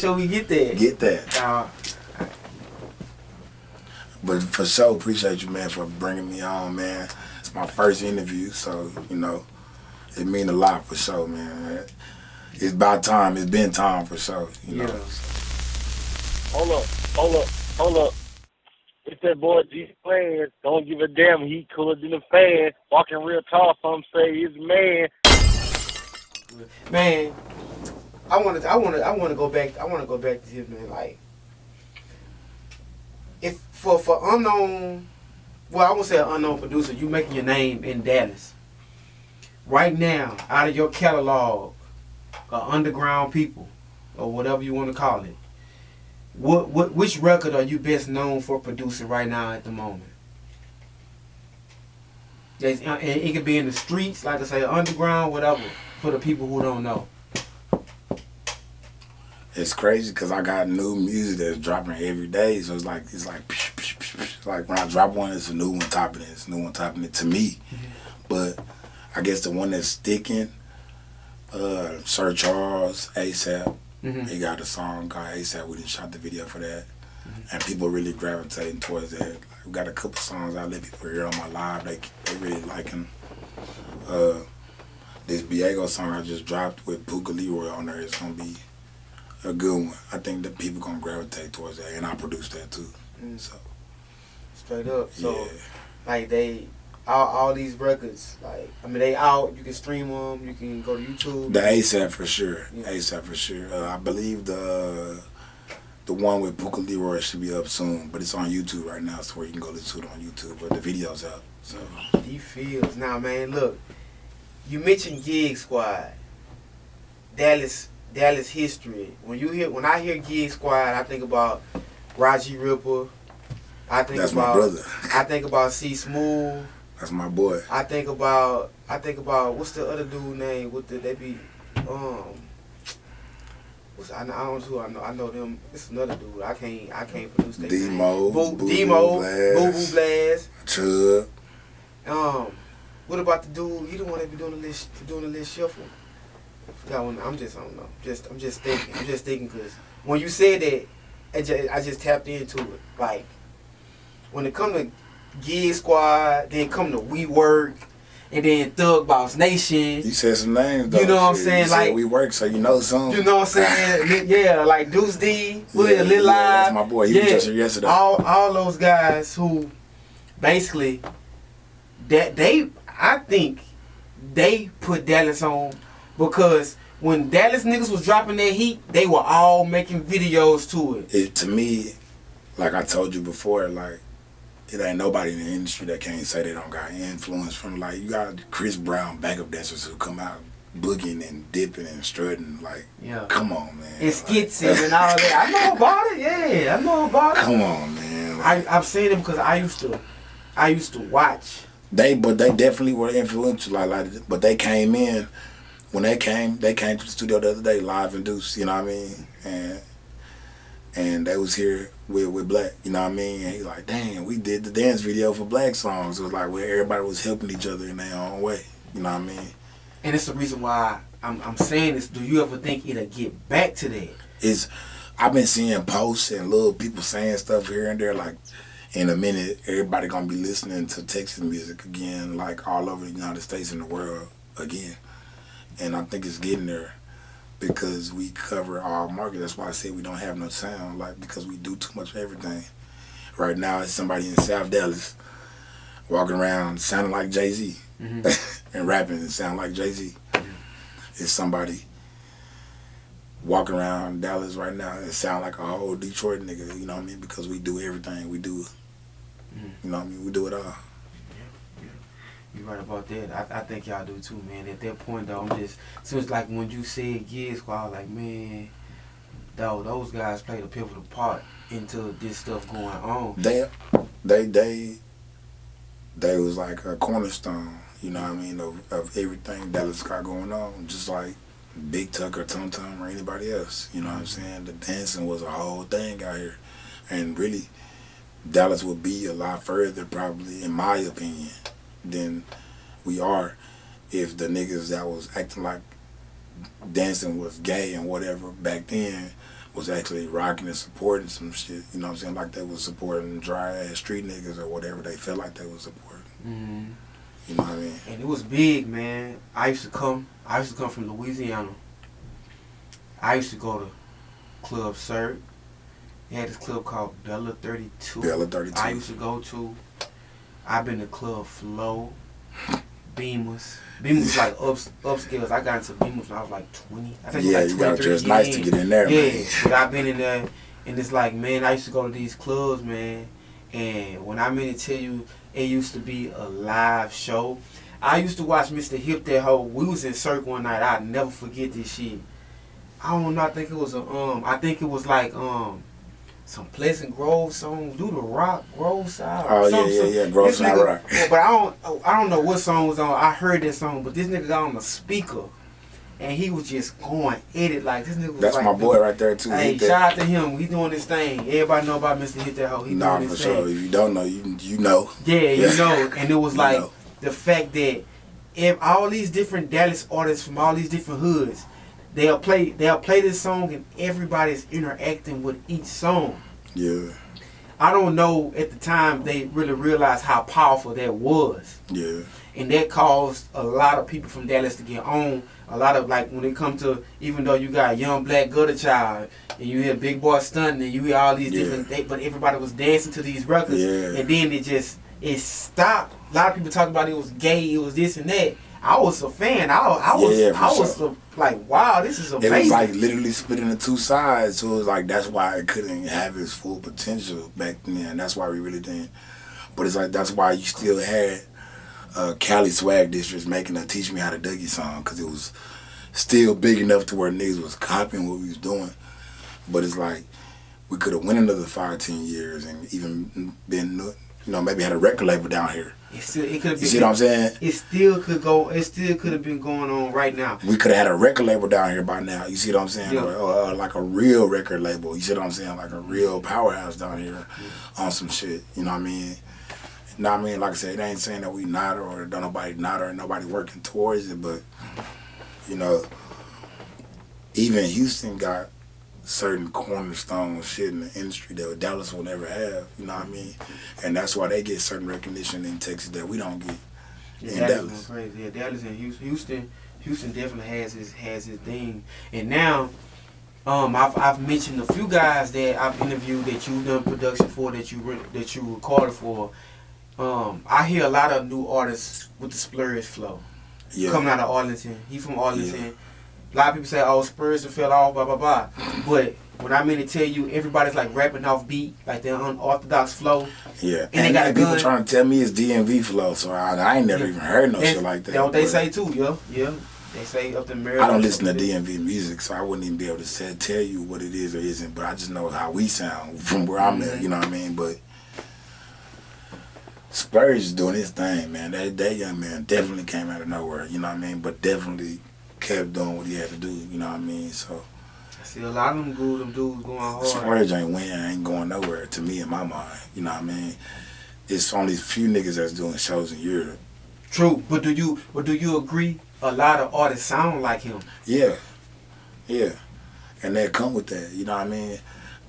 sure we get that. Get that. But for sure, appreciate you, man, for bringing me on, man. It's my first interview, so, you know, it mean a lot for sure, man. It's about time. It's been time for sure, you know. Hold up. It's that boy G Splurge. Don't give a damn. He cooler than a fan. Walking real tall. Some say he's a man. Man, I want to go back to him, man. Like, if for unknown, well, I won't say an unknown producer, you making your name in Dallas right now, out of your catalog of underground people or whatever you want to call it. Which record are you best known for producing right now at the moment? It could be in the streets, like I say, underground, whatever, for the people who don't know. It's crazy because I got new music that's dropping every day, so it's like like when I drop one, it's a new one topping it. It's a new one topping it to me. But I guess the one that's sticking, Sir Charles, ASAP. He got a song called ASAP. We just shot the video for that. And people really gravitating towards that. Like, we got a couple songs I let people hear on my live. They really liking. This Diego song I just dropped with Boogie Leroy on there is gonna be a good one. I think that people gonna gravitate towards that, and I produced that too. So straight up. So yeah. like they all these records, like, I mean, they out. You can stream them. You can go to YouTube. The ASAP for sure. Yeah. ASAP for sure. I believe the one with Boogie Leroy should be up soon, but it's on YouTube right now, so where you can go listen to it on YouTube. But the video's out. So D Fields. Now, man, look, you mentioned Gig Squad, Dallas history. When I hear Gig Squad, I think about Raji Ripper. That's my brother. I think about C Smooth. That's my boy. I think about what's the other dude name? I don't know who I know them. It's another dude. I can't produce that. Demo, Boo Boo Blast. Chub. What about the dude? He the one that be doing the list shuffle. That one, I don't know. I'm just thinking because when you said that, I just tapped into it. Like, when it come to Gig Squad, then come to wurkk, and then Thug Boss Nation. You said some names, though. You know what I'm saying? You like, said wurkk, so you know some. You know what I'm saying? Yeah, like Deuce D, Lil Live. That's my boy. He was just here yesterday. All those guys who basically I think they put Dallas on because when Dallas niggas was dropping their heat, they were all making videos to it. To me, like I told you before, like, it ain't nobody in the industry that can't say they don't got influence from, like, you got Chris Brown backup dancers who come out boogieing and dipping and strutting, like, come on, man. And skitsing and all that. I know about it, I know about it. Come on, man. Like, I've seen them because I used to watch. But they definitely were influential, but they came in, when they came to the studio the other day, live induced, you know what I mean? And they was here with Black, you know what I mean? And he's like, dang, we did the dance video for Black songs. It was like where everybody was helping each other in their own way, you know what I mean? And it's the reason why I'm saying this. Do you ever think it'll get back to that? I've been seeing posts and little people saying stuff here and there, like, in a minute, everybody gonna be listening to Texas music again, like all over the United States and the world again. And I think it's getting there because we cover our market. That's why I say we don't have no sound, like, because we do too much of everything. Right now, it's somebody in South Dallas walking around sounding like Jay-Z and rapping and sound like Jay-Z. It's somebody walking around Dallas right now and sound like a whole Detroit nigga, you know what I mean? Because we do everything. We do, you know what I mean? We do it all. You're right about that. I think y'all do too, man. At that point, though, so it's like when you said Gig Squad, I was like, man, though, those guys played a pivotal part into this stuff going on. They was like a cornerstone, you know what I mean, of everything Dallas got going on, just like Big Tuck or Tum Tum or anybody else, you know what I'm saying? The dancing was a whole thing out here. And really, Dallas would be a lot further, probably, in my opinion, than we are if the niggas that was acting like dancing was gay and whatever back then was actually rocking and supporting some shit. You know what I'm saying? Like they was supporting dry ass street niggas or whatever they felt like they was supporting. Mm-hmm. You know what I mean? And it was big, man. I used to come from Louisiana. I used to go to Club Sir. They had this club called Bella 32. Bella 32. I used to go to. I've been to Club Flow, Beamers. Beamers was like upscales. I got into Beamers when I was like 20. I think Yeah, like you got 23. just nice to get in there, yeah, man. but I've been in there, and it's like, man, I used to go to these clubs, man. And when I mean to tell you, it used to be a live show. I used to watch Mr Hit Dat Hoe. We was in Circle one night. I'll never forget this shit. I don't know. I think it was I think it was like some Pleasant Grove song. Do the Rock Grove Side. Oh yeah. Grove Side Rock. But I don't know what song was on. I heard that song, but this nigga got on the speaker, and he was just going at it like this nigga was. That's like, my boy right there too. Hey, shout out to him. He doing this thing. Everybody know about Mr Hit Dat Hoe. He Nah, doing for this sure. thing. If you don't know, you know. Yeah, you know. And it was like know. the fact that if all these different Dallas artists from all these different hoods, they'll play this song and everybody's interacting with each song. Yeah. I don't know at the time they really realized how powerful that was. Yeah. And that caused a lot of people from Dallas to get on. A lot of, like, when it comes to, even though you got Young Black Gutter Child, and you hear Big Boy Stunting, and you hear all these different things, but everybody was dancing to these records. Yeah. And then it stopped. A lot of people talking about it was gay, it was this and that. I was a fan. I was like, wow, this is amazing. It was like literally split into two sides. So it was like, that's why it couldn't have its full potential back then. That's why we really didn't. But it's like, that's why you still had Cali Swag Districts making a Teach Me How to Dougie song, because it was still big enough to where niggas was copying what we was doing. But it's like, we could have went another 5-10 years and even been, you know, maybe had a record label down here. It could have been. You see what I'm saying? It still could have been going on right now. We could have had a record label down here by now. You see what I'm saying? Yeah. Or like a real record label. You see what I'm saying? Like a real powerhouse down here on some shit. You know what I mean? You know what I mean? Like I said, it ain't saying that we not or don't nobody not or nobody working towards it, but you know, even Houston got certain cornerstone shit in the industry that Dallas will never have, you know what I mean? And that's why they get certain recognition in Texas that we don't get in Dallas. Crazy. Yeah, Dallas and Houston definitely has his thing. And now, I've mentioned a few guys that I've interviewed that you've done production for, that you recorded for. I hear a lot of new artists with the Splurge flow coming out of Arlington. He from Arlington. Yeah. A lot of people say, oh, Spurs have fell off, blah, blah, blah. But when I mean to tell you, everybody's like rapping off beat, like their unorthodox flow. Yeah. And they got a people gun. trying to tell me it's DMV flow, so I ain't never even heard no shit like that. That's what they say too, yeah. They say up in Maryland. I don't listen to DMV music, so I wouldn't even be able to tell you what it is or isn't, but I just know how we sound from where I'm at, you know what I mean? But Splurge is doing his thing, man. That young man definitely came out of nowhere, you know what I mean? But definitely kept doing what he had to do, you know what I mean? So I see a lot of them dudes going hard. Splurge ain't going nowhere to me in my mind, you know what I mean? It's only a few niggas that's doing shows in Europe. True, but do you agree a lot of artists sound like him? Yeah. And they come with that, you know what I mean?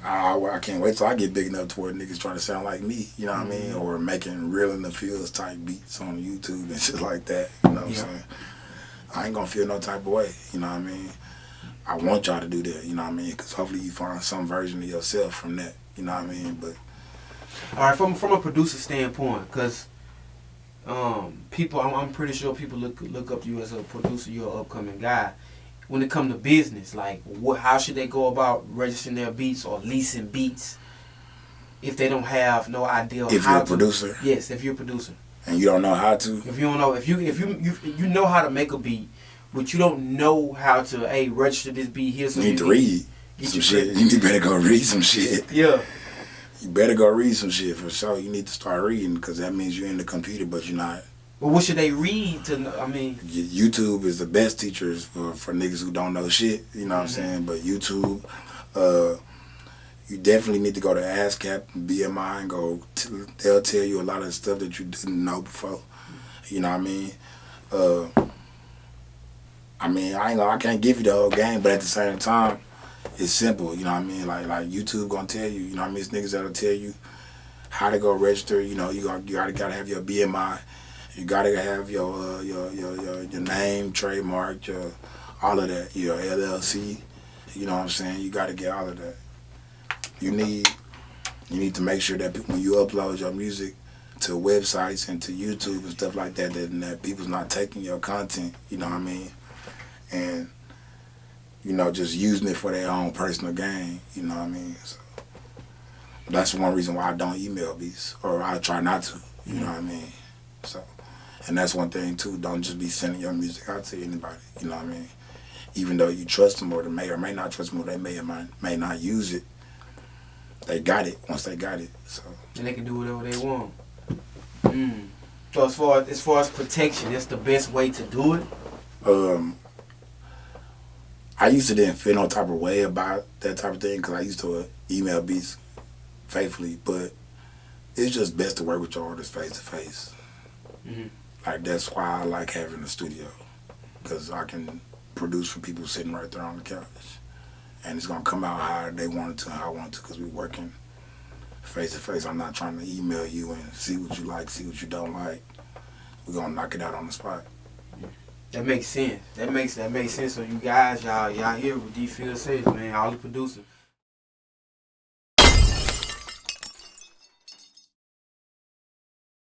I can't wait till I get big enough to where niggas trying to sound like me, you know what I mean? Or making Real in the Fields type beats on YouTube and shit like that, you know what I'm saying? I ain't gonna feel no type of way, you know what I mean? I want y'all to do that, you know what I mean? Because hopefully you find some version of yourself from that, you know what I mean? But all right, from a producer standpoint, because people, I'm pretty sure people look up to you as a producer. You're an upcoming guy. When it comes to business, like how should they go about registering their beats or leasing beats if they don't have no idea? If you're a producer, yes, if you're a producer, and you don't know how to. If you don't know, if you know how to make a beat, but you don't know how to register this beat here, so you need to read some shit. You better go read some shit. Yeah. You better go read some shit for sure. You need to start reading, because that means you're in the computer, but you're not. Well, what should they read to know? I mean, YouTube is the best teachers for niggas who don't know shit. You know what I'm saying? But YouTube, you definitely need to go to ASCAP and BMI and go. They'll tell you a lot of stuff that you didn't know before. You know what I mean? I can't give you the whole game, but at the same time, it's simple. You know what I mean? Like YouTube gonna tell you. You know what I mean? It's niggas that'll tell you how to go register. You know, you gotta have your BMI. You gotta have your name, trademark, your all of that. Your LLC. You know what I'm saying? You gotta get all of that. You need to make sure that when you upload your music to websites and to YouTube and stuff like that, that people's not taking your content, you know what I mean? And, you know, just using it for their own personal gain, you know what I mean? So that's one reason why I don't email beats, or I try not to, you know what I mean? So, and that's one thing too, don't just be sending your music out to anybody, you know what I mean? Even though you trust them, or they may or may not trust them, or they may or may not use it, they got it once they got it, so. And they can do whatever they want. So as far as protection, that's the best way to do it? I used to didn't feel no type of way about that type of thing because I used to email beats faithfully, but it's just best to work with your artist face to face. Like that's why I like having a studio, because I can produce for people sitting right there on the couch, and it's gonna come out how they want it to, how I want it to, because we're working face to face. I'm not trying to email you and see what you like, see what you don't like. We're gonna knock it out on the spot. That makes sense. That makes sense. So you guys, y'all here with D Field says, man, all the producers,